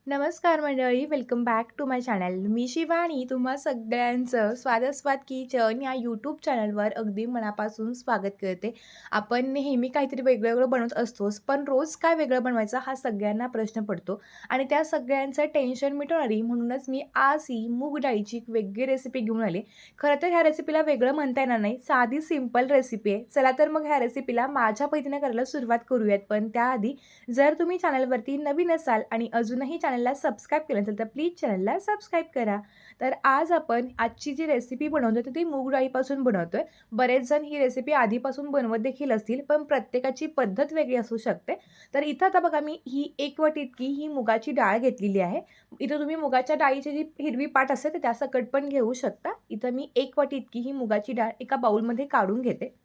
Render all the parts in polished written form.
नमस्कार मंडळी, welcome back to my channel. मी शिवानी तुम्हा सगळ्यांचं स्वाद किचन या यूट्यूब चॅनलवर अगदी मनापासून स्वागत करते. आपण नेहमी काहीतरी वेगळं बनवत असतोच, पण रोज काय वेगळं बनवायचं हा सगळ्यांना प्रश्न पडतो आणि त्या सगळ्यांचं टेन्शन मिटवणारी म्हणूनच मी आज ही मूग डाळीची एक वेगळी रेसिपी घेऊन आले. खरं तर ह्या रेसिपीला वेगळं म्हणता येणार नाही, साधी सिंपल रेसिपी आहे. चला तर मग ह्या रेसिपीला माझ्या पद्धतीने करायला सुरुवात करूयात. पण त्याआधी जर तुम्ही चॅनलवरती नवीन असाल आणि अजूनही चॅनलला सबस्क्राईब केलं नसेल तर प्लीज चॅनलला सबस्क्राईब करा. तर आज आपण आजची जी रेसिपी बनवतोय तर ती मूग डाळीपासून बनवतोय. बरेच जण ही रेसिपी आधीपासून बनवत देखील असतील, पण प्रत्येकाची पद्धत वेगळी असू शकते. तर इथं आता बघा मी ही 1 वाटी इतकी ही मुगाची डाळ घेतलेली आहे. इथं तुम्ही मुगाच्या डाळीची जी हिरवी पाट असते तर त्यासकट पण घेऊ शकता. इथं मी 1 वाटी इतकी ही मुगाची डाळ एका बाउलमध्ये काढून घेते.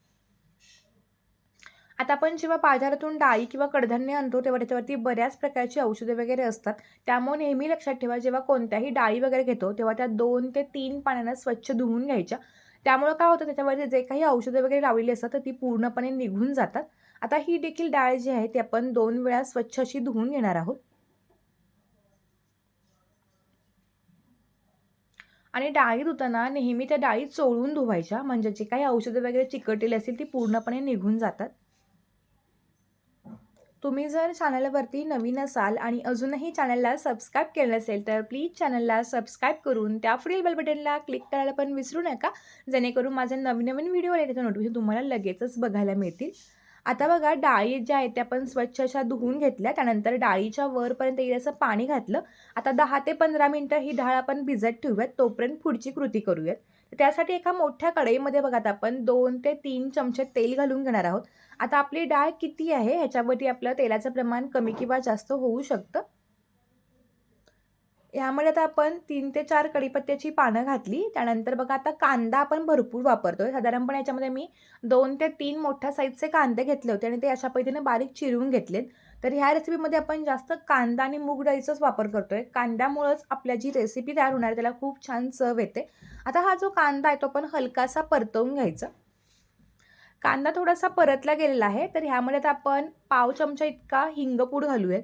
आता आपण जेव्हा बाजारातून डाळी किंवा कडधान्य आणतो तेव्हा त्याच्यावरती बऱ्याच प्रकारची औषधे वगैरे असतात. त्यामुळे नेहमी लक्षात ठेवा जेव्हा कोणत्याही डाळी वगैरे घेतो तेव्हा त्या 2 ते 3 पाण्यानं स्वच्छ धुवून घ्यायच्या. त्यामुळं काय होतं त्याच्यावरती जे काही औषधं वगैरे लावलेली असतात तर ती पूर्णपणे निघून जातात. आता ही देखील डाळ जी आहे ती आपण 2 वेळा स्वच्छ अशी धुवून घेणार आहोत. आणि डाळी धुताना नेहमी त्या डाळी चोळून धुवायच्या म्हणजे जे काही औषधं वगैरे चिकटलेली असतील ती पूर्णपणे निघून जातात. तुम्ही जर चॅनलवरती नवीन असाल आणि अजूनही चॅनलला सबस्क्राईब केलं नसेल तर प्लीज चॅनलला सबस्क्राईब करून त्या पुढील बेल बटनला क्लिक करायला पण विसरू नका, जेणेकरून माझे नवीन विडिओ आले त्याचं नोटिफिकेशन तुम्हाला लगेचच बघायला मिळतील. आता बघा डाळी ज्या आहेत त्या आपण स्वच्छ अशा धुवून घेतल्या. त्यानंतर डाळीच्या वरपर्यंत येईल असं पाणी घातलं. आता 10 ते 15 मिनिटं ही डाळ आपण भिजत ठेवूयात. तोपर्यंत पुढची कृती करूयात. तर त्यासाठी एका मोठ्या कढईमध्ये बघा आता आपण 2 ते 3 चमचे तेल घालून घेणार आहोत. आता आपली डाळ किती आहे ह्याच्यावरती आपलं तेलाचं प्रमाण कमी किंवा जास्त होऊ शकतं. यामध्ये आता आपण 3 ते 4 कढीपत्त्याची पानं घातली. त्यानंतर बघा आता कांदा आपण भरपूर वापरतोय. साधारणपणे याच्यामध्ये मी 2 ते 3 मोठ्या साईजचे कांदे घेतले होते आणि ते अशा पद्धतीने बारीक चिरून घेतलेत. तर ह्या रेसिपीमध्ये आपण जास्त कांदा आणि मूग डाळीचाच वापर करतोय. कांद्यामुळंच आपल्या जी रेसिपी तयार होणार आहे त्याला खूप छान चव येते. आता हा जो कांदा आहे तो आपण हलकासा परतवून घ्यायचा. कांदा थोडासा परतला गेलेला आहे. तर ह्यामध्ये आता आपण पाव चमचा इतका हिंगपूड घालूयात.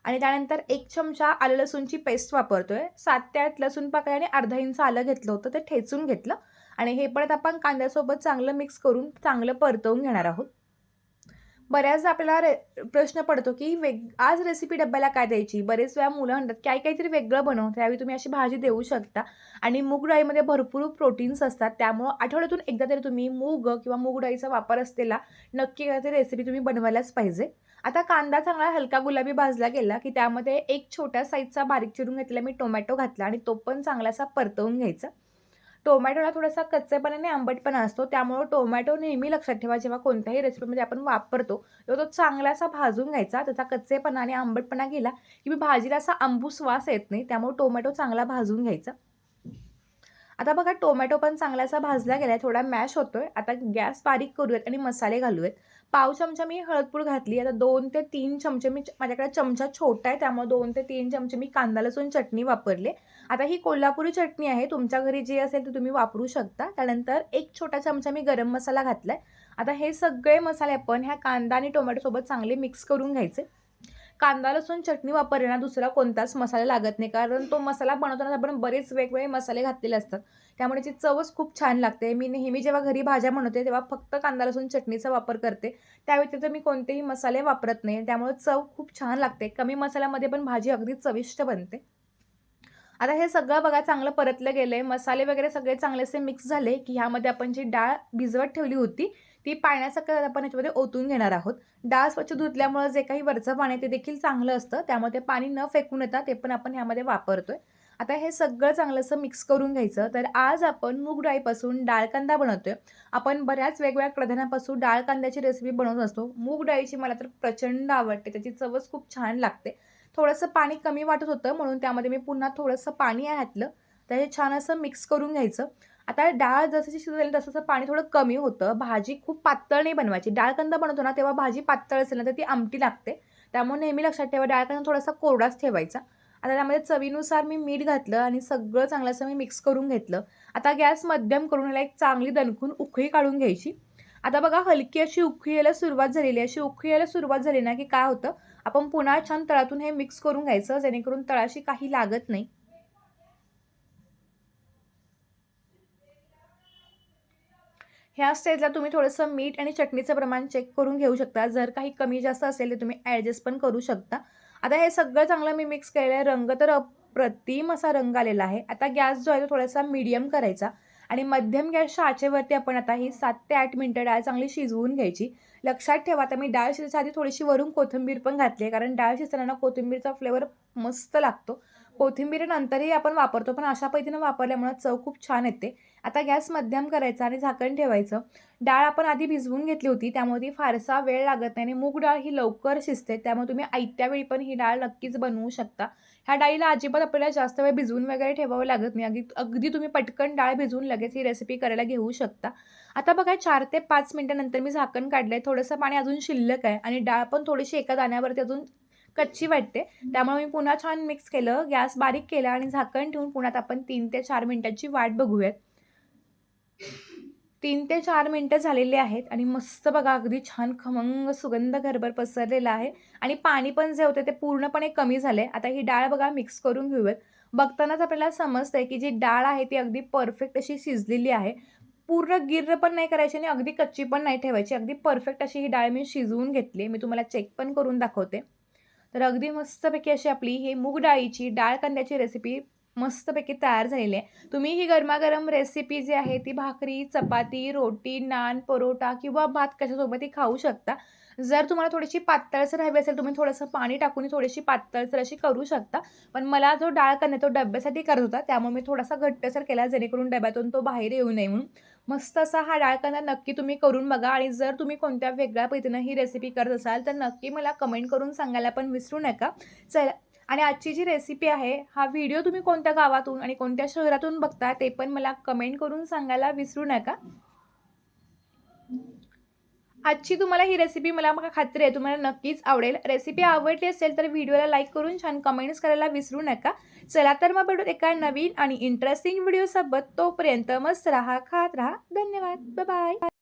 आणि त्यानंतर 1 चमचा आलं लसूणची पेस्ट वापरतोय. 7 ते 8 लसूण पाकळ्या आणि अर्धा इंच आलं घेतलं होतं, ते ठेचून घेतलं आणि हे परत आपण कांद्यासोबत चांगलं मिक्स करून चांगलं परतवून घेणार आहोत. बऱ्याचदा आपल्याला प्रश्न पडतो, की आज रेसिपी डब्याला काय द्यायची? बरेच वेळा मुलं म्हणतात, की "आई काहीतरी वेगळं बनव." त्यावेळी तुम्ही अशी भाजी देऊ शकता आणि मूग डाळीमध्ये भरपूर प्रोटीन्स असतात. त्यामुळं आठवड्यातून एकदा तरी तुम्ही मूग किंवा मूग डाळीचा वापर असलेला नक्की काहीतरी रेसिपी तुम्ही बनवायलाच पाहिजे. आता कांदा चांगला हलका गुलाबी भाजला गेला, की त्यामध्ये एक छोट्या साईजचा बारीक चिरून घेतलेला मी टोमॅटो घातला आणि तो पण चांगलासा परतवून घ्यायचा. टोमॅटोला थोडासा कच्चेपणा आणि आंबटपणा असतो. त्यामुळं टोमॅटो नेहमी लक्षात ठेवा, जेव्हा कोणत्याही रेसिपीमध्ये आपण वापरतो, तेव्हा तो चांगलासा भाजून घ्यायचा. त्याचा कच्चेपणा आणि आंबटपणा गेला, की भाजीला असा आंबूस वास येत नाही. त्यामुळे टोमॅटो चांगला भाजून घ्यायचा. आता बघा टोमॅटो पण चांगलासा भाजला गेलाय, थोडा मॅश होतोय. आता गॅस बारीक करूयात आणि मसाले घालूयात. पाव चमचा मी हळदपूड घातली. आता 2 ते 3 चमचे माझ्याकडे चमचा छोटा आहे त्यामुळे 2 ते 3 चमचे मी कांदा लसूण चटणी वापरले. आता ही कोल्हापुरी चटणी आहे. तुमच्या घरी जी असेल ती तुम्ही वापरू शकता. त्यानंतर 1 छोटा चमचा मी गरम मसाला घातलाय. आता हे सगळे मसाले आपण ह्या कांदा आणि टोमॅटोसोबत चांगले मिक्स करून घ्यायचे. कांदा लसूण चटणी वापरली ना दुसरा कोणताच मसाला लागत नाही. कारण तो मसाला बनवताना आपण बरेच वेगवेगळे मसाले घातलेले असतात. त्यामुळे त्याची चवच खूप छान लागते. मी नेहमी जेव्हा घरी भाज्या बनवते तेव्हा फक्त कांदा लसूण चटणीचा वापर करते. त्याव्यतिरिक्त मी कोणतेही मसाले वापरत नाही. त्यामुळे चव खूप छान लागते. कमी मसाल्यामध्ये पण भाजी अगदी चविष्ट बनते. आता हे सगळं बघा चांगलं परतलं गेलंय. मसाले वगैरे सगळे चांगलेसे मिक्स झाले, की ह्यामध्ये आपण जी डाळ भिजवत ठेवली होती, ती पाण्यासकट आपण ह्याच्यामध्ये ओतून घेणार आहोत. डाळ स्वच्छ धुतल्यामुळं जे काही वरचं पाणी आहे ते देखील चांगलं असतं. त्यामुळे ते पाणी न फेकून देता ते पण आपण ह्यामध्ये वापरतोय. आता हे सगळं चांगलंसं मिक्स करून घ्यायचं. तर आज आपण मूग डाळीपासून डाळ कांदा बनवतोय. आपण बऱ्याच वेगवेगळ्या कडधान्यापासून डाळ कांद्याची रेसिपी बनवत असतो. मूग डाळीची मला तर प्रचंड आवडते. त्याची चवच खूप छान लागते. थोडंसं पाणी कमी वाटत होतं म्हणून त्यामध्ये मी पुन्हा थोडंसं पाणी घातलं. तर हे छान असं मिक्स करून घ्यायचं. आता डाळ जशी शिजवेल तसं पाणी थोडं कमी होतं. भाजी खूप पातळ नाही बनवायची. डाळ कांदा बनवतो ना तेव्हा भाजी पातळ असेल ना तर ती आमटी लागते. त्यामुळे नेहमी लक्षात ठेवा डाळ कांदा थोडासा कोरडाच ठेवायचा. आता त्यामध्ये चवीनुसार मी मीठ घातलं आणि सगळं चांगलं असं मी मिक्स करून घेतलं. आता गॅस मध्यम करून ह्याला एक चांगली दणकून उकळी काढून घ्यायची. आता बघा हलकी अशी उकळी यायला सुरुवात झालेली आहे. अशी उकळी यायला सुरुवात झाली ना की काय होतं आपण पुन्हा छान तळातून हे मिक्स करून घ्यायचं, जेणेकरून तळाशी काही लागत नाही. ह्या स्टेजला तुम्ही थोडंसं मीठ आणि चटणीचं प्रमाण चेक करून घेऊ शकता. जर काही कमी जास्त असेल तर तुम्ही ॲडजस्ट पण करू शकता. आता हे सगळं चांगलं मी मिक्स केलेलं आहे. रंग तर अप्रतिम असा रंग आलेला आहे. आता गॅस जो आहे तो थोडासा मीडियम करायचा आणि मध्यम गॅसच्या आचेवरती आपण आता ही 7 ते 8 मिनिटं डाळ चांगली शिजवून घ्यायची. लक्षात ठेवा, आता मी डाळ शिजायच्या आधी थोडीशी वरून कोथिंबीर पण घातली आहे, कारण डाळ शिजताना कोथिंबीरचा फ्लेवर मस्त लागतो. कोथिंबीर नंतरही आपण वापरतो, पण अशा पद्धतीनं वापरल्यामुळे चव खूप छान येते. आता गॅस मध्यम करायचा आणि झाकण ठेवायचं. डाळ आपण आधी भिजवून घेतली होती, त्यामुळे ती फारसा वेळ लागत नाही आणि मूग डाळ ही लवकर शिजते. त्यामुळे तुम्ही आयत्या वेळी पण ही डाळ नक्कीच बनवू शकता. ह्या डाळीला अजिबात आपल्याला जास्त वेळ भिजवून वगैरे ठेवावं लागत नाही. अगदी अगदी तुम्ही पटकन डाळ भिजवून लगेच ही रेसिपी करायला घेऊ शकता. आता बघा 4 ते 5 मिनिटानंतर मी झाकण काढलंय. थोडंसं पाणी अजून शिल्लक आहे आणि डाळ पण थोडीशी एका दाण्यावरती अजून कच्ची वाटते. त्यामुळे मी पुन्हा छान मिक्स केलं, गॅस बारीक केला आणि झाकण ठेवून पुन्हा आपण 3 ते 4 मिनिटांची वाट बघूयात. 3 ते 4 मिनिटं झालेली आहेत आणि मस्त बघा अगदी छान खमंग सुगंध घरभर पसरलेला आहे आणि पाणी पण जे होते ते पूर्णपणे कमी झाले. आता ही डाळ बघा मिक्स करून घेऊयात. बघतानाच आपल्याला समजतंय की जी डाळ आहे ती अगदी परफेक्ट अशी शिजलेली आहे. पूर्ण गिर्र पण नाही करायची आणि अगदी कच्ची पण नाही ठेवायची. अगदी परफेक्ट अशी ही डाळ मी शिजवून घेतली. मी तुम्हाला चेक पण करून दाखवते. तर अगदी मस्तपैकी अशी आपली ही मूग डाळीची डाळ कांद्याची रेसिपी मस्तपैकी तयार झालेली आहे. तुम्ही ही गरमागरम रेसिपी जी आहे ती भाकरी, चपाती, रोटी, नान, परोठा किंवा भात कशासोबतही खाऊ शकता. जर तुम्हाला थोडीशी पातळसर हवी असेल, तुम्ही थोडंसं पाणी टाकून थोडीशी पातळसर अशी करू शकता. पण मला जो डाळ कांदा तो डब्यासाठी करत होता, त्यामुळे मी थोडासा घट्टसर केला, जेणेकरून डब्यातून तो बाहेर येऊ नये म्हणून. मस्त असा हा डाळ कांदा नक्की तुम्ही करून बघा आणि जर तुम्ही कोणत्या वेगळ्या पद्धतीनं ही रेसिपी करत असाल, तर नक्की मला कमेंट करून सांगायला पण विसरू नका. चला, आणि आजची जी रेसिपी आहे, हा व्हिडिओ तुम्ही कोणत्या गावातून आणि कोणत्या शहरातून बघता ते पण मला कमेंट करून सांगायला विसरू नका. आजची तुम्हाला ही रेसिपी मला खात्री आहे तुम्हाला नक्कीच आवडेल. रेसिपी आवडली असेल तर व्हिडिओला लाईक करून छान कमेंट्स करायला विसरू नका. चला तर मग भेटूत एका नवीन आणि इंटरेस्टिंग व्हिडिओसोबत. तोपर्यंत मस्त राहा, खात राहा. धन्यवाद. Bye bye.